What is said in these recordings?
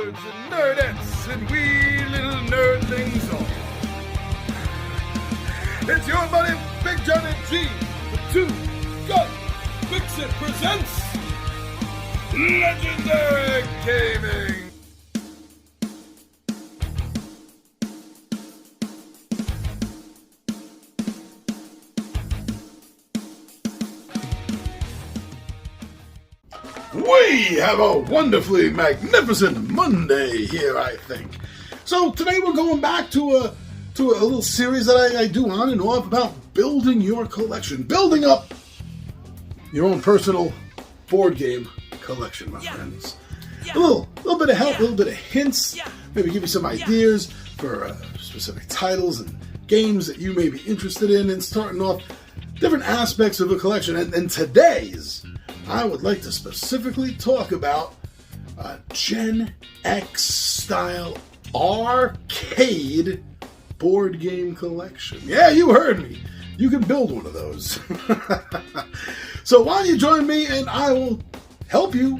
nerds and nerdettes and wee little nerdlings all. It's your buddy Big Johnny G, the Two Gun Fix-It presents Legendary Gaming. We have a wonderfully magnificent Monday here, I think. So today we're going back to a little series that I do on and off about building your collection, building up your own personal board game collection, my friends. A little bit of help, a little bit of hints, maybe give you some ideas for specific titles and games that you may be interested in, and starting off different aspects of a collection. And today's, I would like to specifically talk about a Gen X style arcade board game collection. Yeah, you heard me. You can build one of those. So why don't you join me and I will help you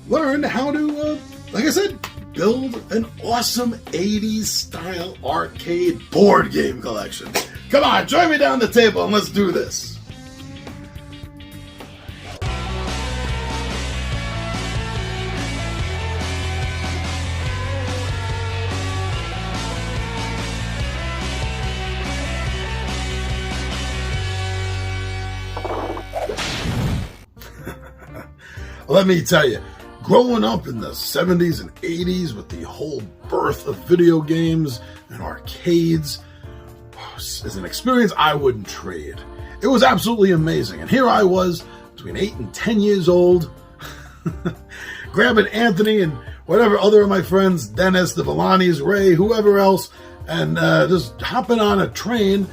learn how to, like I said, build an awesome 80s style arcade board game collection. Come on, join me down the table and let's do this. Let me tell you, growing up in the 70s and 80s with the whole birth of video games and arcades is an experience I wouldn't trade. It was absolutely amazing. And here I was, between 8 and 10 years old, grabbing Anthony and whatever other of my friends, Dennis, the Villanis, Ray, whoever else, and just hopping on a train,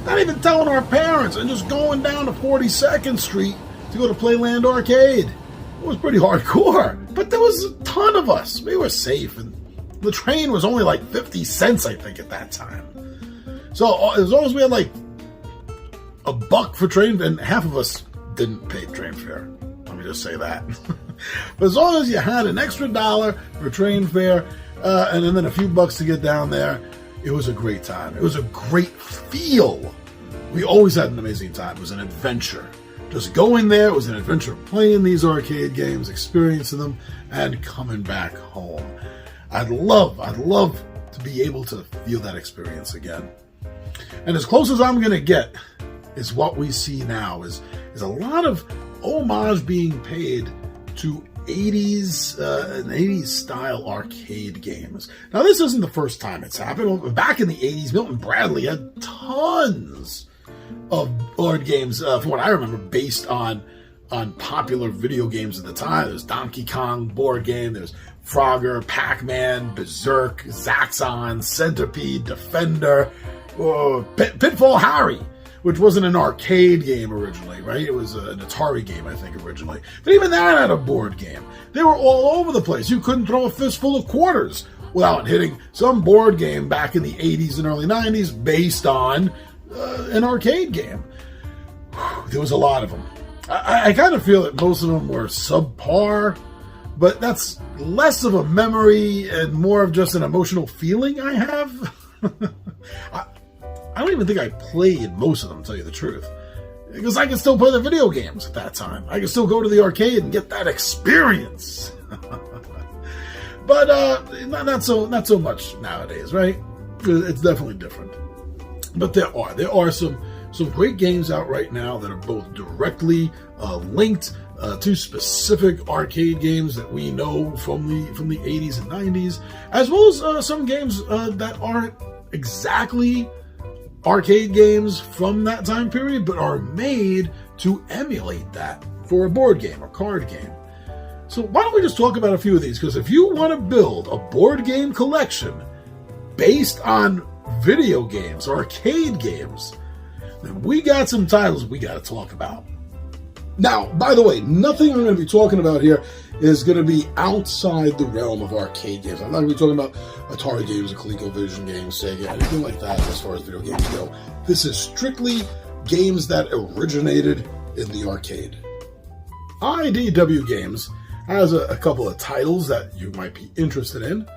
not even telling our parents, and just going down to 42nd Street to go to Playland Arcade. It was pretty hardcore, but there was a ton of us. We were safe, and the train was only like 50 cents, I think, at that time. So as long as we had like $1 for train, and half of us didn't pay train fare. Let me just say that. But as long as you had an extra $1 for train fare, and then a few bucks to get down there, it was a great time. It was a great feel. We always had an amazing time. It was an adventure. Just going there was an adventure, playing these arcade games, experiencing them, and coming back home. I'd love to be able to feel that experience again. And as close as I'm going to get is what we see now, is a lot of homage being paid to 80s and 80s style arcade games. Now, this isn't the first time it's happened. Back in the 80s, Milton Bradley had tons of board games, from what I remember, based on popular video games at the time. There's Donkey Kong board game, there's Frogger, Pac-Man, Berserk, Zaxxon, Centipede, Defender, Pitfall Harry, which wasn't an arcade game originally, right? It was an Atari game, I think, originally. But even that had a board game. They were all over the place. You couldn't throw a fistful of quarters without hitting some board game back in the 80s and early 90s based on an arcade game. There was a lot of them. I kind of feel that most of them were subpar, but that's less of a memory and more of just an emotional feeling I have. I don't even think I played most of them, to tell you the truth, because I could still play the video games at that time. I could still go to the arcade and get that experience. But not so much nowadays, right? It's definitely different. But there are some great games out right now that are both directly linked to specific arcade games that we know from the 80s and 90s, as well as some games that aren't exactly arcade games from that time period, but are made to emulate that for a board game or card game. So why don't we just talk about a few of these? Because if you want to build a board game collection based on video games, arcade games, then we got some titles we got to talk about. Now, by the way, nothing I'm going to be talking about here is going to be outside the realm of arcade games. I'm not going to be talking about Atari games, ColecoVision games, Sega, anything like that as far as video games go. This is strictly games that originated in the arcade. IDW Games has a couple of titles that you might be interested in.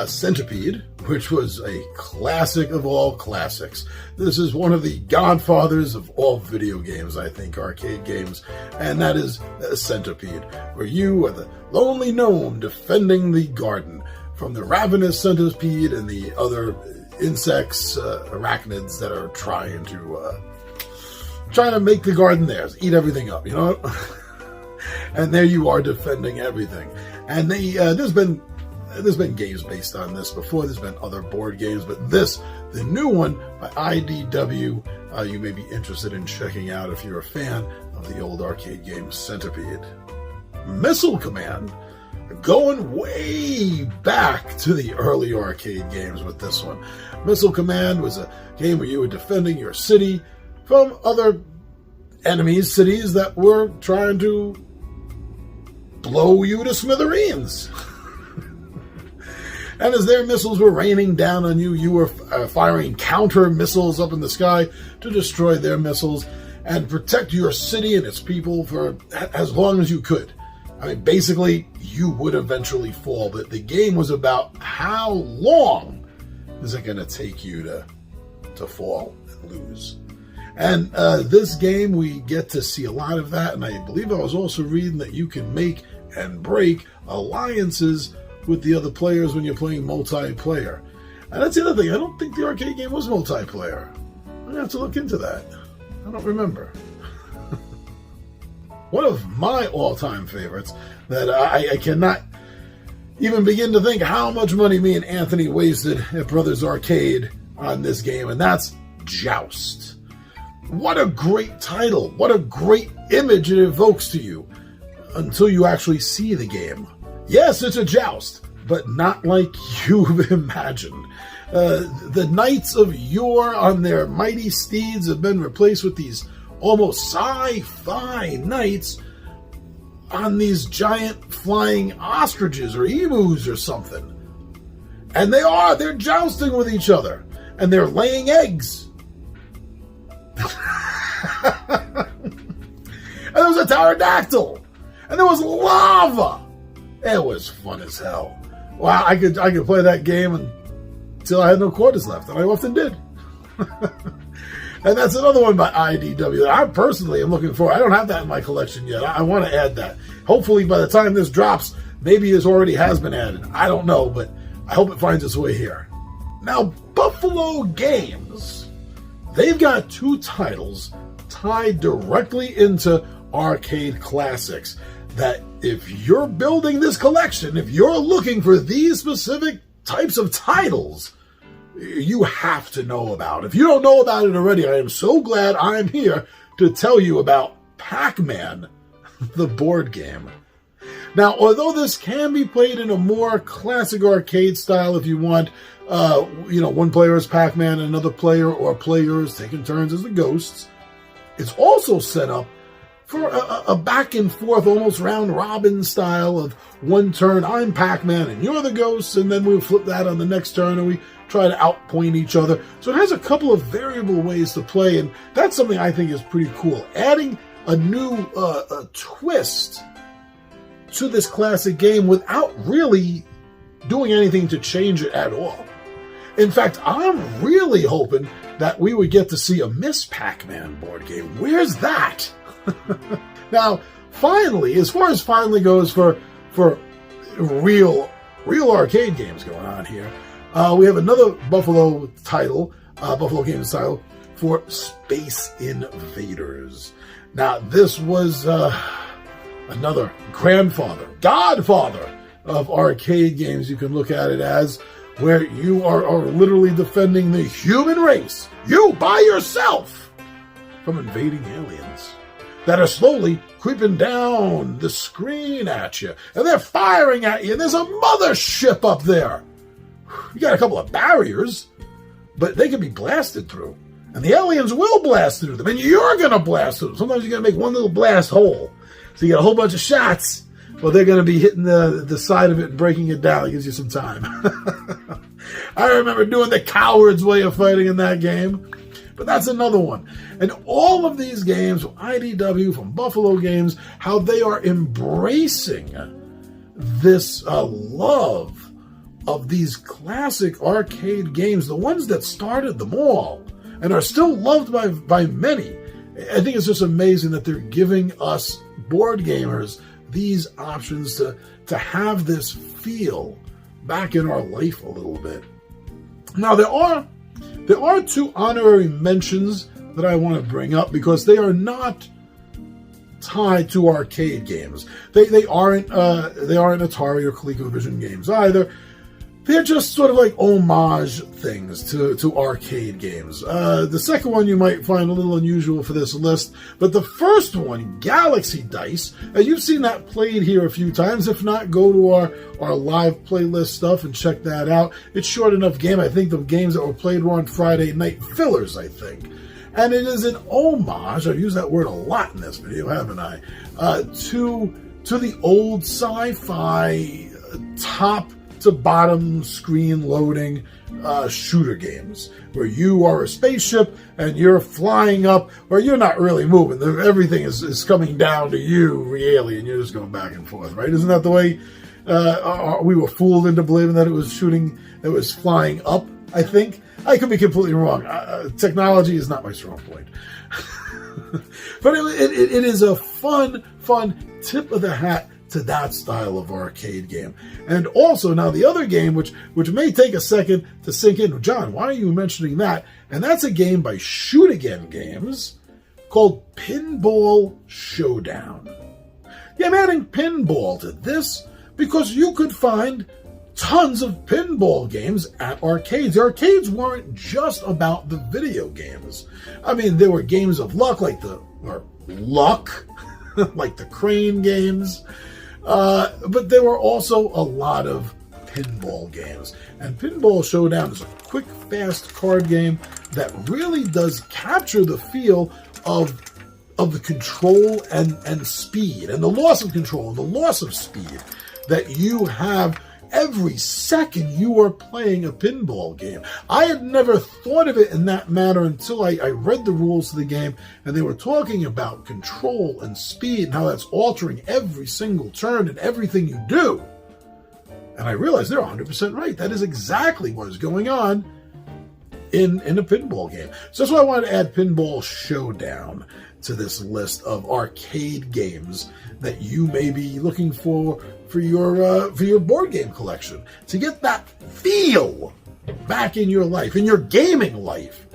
Centipede, which was a classic of all classics. This is one of the godfathers of all video games, I think, arcade games, and that is Centipede, where you are the lonely gnome defending the garden from the ravenous centipede and the other insects, arachnids that are trying to make the garden theirs, eat everything up, you know? And there you are defending everything. And there's been games based on this before. There's been other board games, but this, the new one by IDW, you may be interested in checking out if you're a fan of the old arcade game Centipede. Missile Command, going way back to the early arcade games with this one. Missile Command was a game where you were defending your city from other enemies, cities that were trying to blow you to smithereens. And as their missiles were raining down on you, you were firing counter missiles up in the sky to destroy their missiles and protect your city and its people for as long as you could. I mean, basically, you would eventually fall, but the game was about how long is it going to take you to fall and lose. And this game, we get to see a lot of that, and I believe I was also reading that you can make and break alliances with the other players when you're playing multiplayer. And that's the other thing. I don't think the arcade game was multiplayer. I'm going to have to look into that. I don't remember. One of my all-time favorites that I cannot even begin to think how much money me and Anthony wasted at Brothers Arcade on this game, and that's Joust. What a great title. What a great image it evokes to you until you actually see the game. Yes, it's a joust, but not like you've imagined. The knights of yore on their mighty steeds have been replaced with these almost sci-fi knights on these giant flying ostriches or emus or something. And they're jousting with each other. And they're laying eggs. And there was a pterodactyl. And there was lava. It was fun as hell. Wow, I could play that game until I had no quarters left, and I often did. And that's another one by IDW that I personally am looking for. I don't have that in my collection yet. I want to add that. Hopefully by the time this drops, maybe it already has been added. I don't know, but I hope it finds its way here. Now, Buffalo Games, they've got two titles tied directly into arcade classics that if you're building this collection, if you're looking for these specific types of titles, you have to know about. If you don't know about it already, I am so glad I'm here to tell you about Pac-Man, the board game. Now, although this can be played in a more classic arcade style if you want, one player is Pac-Man, another player or players taking turns as the ghosts, it's also set up for a back and forth, almost round robin style of one turn, I'm Pac-Man and you're the ghosts, and then we'll flip that on the next turn and we try to outpoint each other. So it has a couple of variable ways to play, and that's something I think is pretty cool. Adding a new twist to this classic game without really doing anything to change it at all. In fact, I'm really hoping that we would get to see a Miss Pac-Man board game. Where's that? Now, finally, as far as finally goes for real arcade games going on here, we have another Buffalo Games title for Space Invaders. Now, this was another godfather of arcade games, you can look at it as, where you are literally defending the human race, you by yourself, from invading aliens that are slowly creeping down the screen at you. And they're firing at you, and there's a mothership up there. You got a couple of barriers, but they can be blasted through. And the aliens will blast through them, and you're going to blast through them. Sometimes you got to make one little blast hole. So you got a whole bunch of shots. Well, they're going to be hitting the side of it and breaking it down. It gives you some time. I remember doing the coward's way of fighting in that game. But that's another one. And all of these games from IDW, from Buffalo Games, how they are embracing this love of these classic arcade games, the ones that started them all and are still loved by many. I think it's just amazing that they're giving us board gamers these options to have this feel back in our life a little bit. Now, there are two honorary mentions that I want to bring up because they are not tied to arcade games. They aren't Atari or ColecoVision games either. They're just sort of like homage things to arcade games. The second one you might find a little unusual for this list, but the first one, Galaxy Dice, you've seen that played here a few times. If not, go to our live playlist stuff and check that out. It's short enough game. I think the games that were played were on Friday night fillers, I think. And it is an homage, I've used that word a lot in this video, haven't I, to the old sci-fi top to bottom screen loading shooter games where you are a spaceship and you're flying up, or you're not really moving. Everything is coming down to you really, and you're just going back and forth, right? Isn't that the way we were fooled into believing that it was flying up, I think? I could be completely wrong. Technology is not my strong point. But it is a fun tip of the hat to that style of arcade game. And also, now the other game, which may take a second to sink in. John, why are you mentioning that? And that's a game by Shoot Again Games called Pinball Showdown. Yeah, I'm adding pinball to this because you could find tons of pinball games at arcades. The arcades weren't just about the video games. I mean, there were games of luck, like the crane games. But there were also a lot of pinball games. And Pinball Showdown is a quick, fast card game that really does capture the feel of the control and speed, and the loss of control and the loss of speed that you have every second you are playing a pinball game. I had never thought of it in that manner until I read the rules of the game, and they were talking about control and speed and how that's altering every single turn and everything you do. And I realized they're 100% right. That is exactly what is going on in a pinball game. So that's why I wanted to add Pinball Showdown to this list of arcade games that you may be looking for your board game collection, to get that feel back in your life, in your gaming life,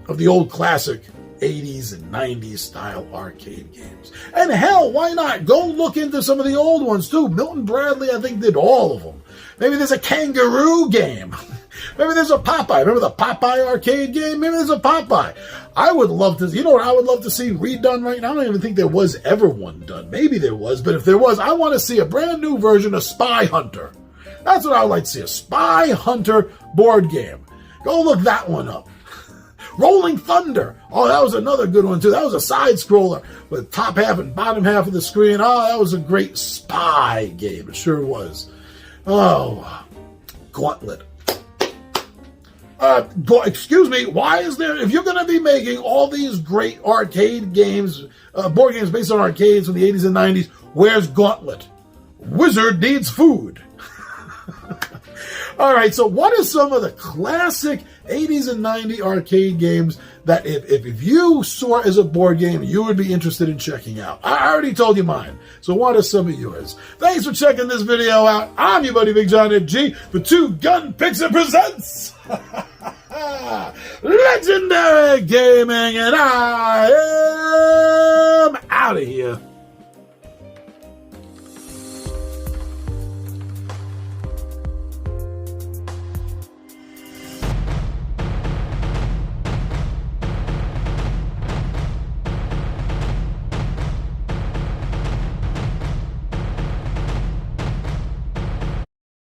of the old classic 80s and 90s style arcade games. And hell, why not go look into some of the old ones too? Milton Bradley, I think, did all of them. Maybe there's a kangaroo game. Maybe there's a Popeye. Remember the Popeye arcade game? Maybe there's a Popeye. I would love to, you know what I would love to see redone right now? I don't even think there was ever one done. Maybe there was, but if there was, I want to see a brand new version of Spy Hunter. That's what I would like to see, a Spy Hunter board game. Go look that one up. Rolling Thunder. Oh, that was another good one too. That was a side scroller with top half and bottom half of the screen. Oh, that was a great spy game. It sure was. Oh, Gauntlet. Excuse me, why is there, if you're going to be making all these great arcade games, board games based on arcades from the 80s and 90s, where's Gauntlet? Wizard needs food. All right, so what are some of the classic 80s and 90s arcade games that if you saw as a board game, you would be interested in checking out? I already told you mine. So what are some of yours? Thanks for checking this video out. I'm your buddy Big John at G for Two Gun Pixel Presents Legendary Gaming, and I am out of here.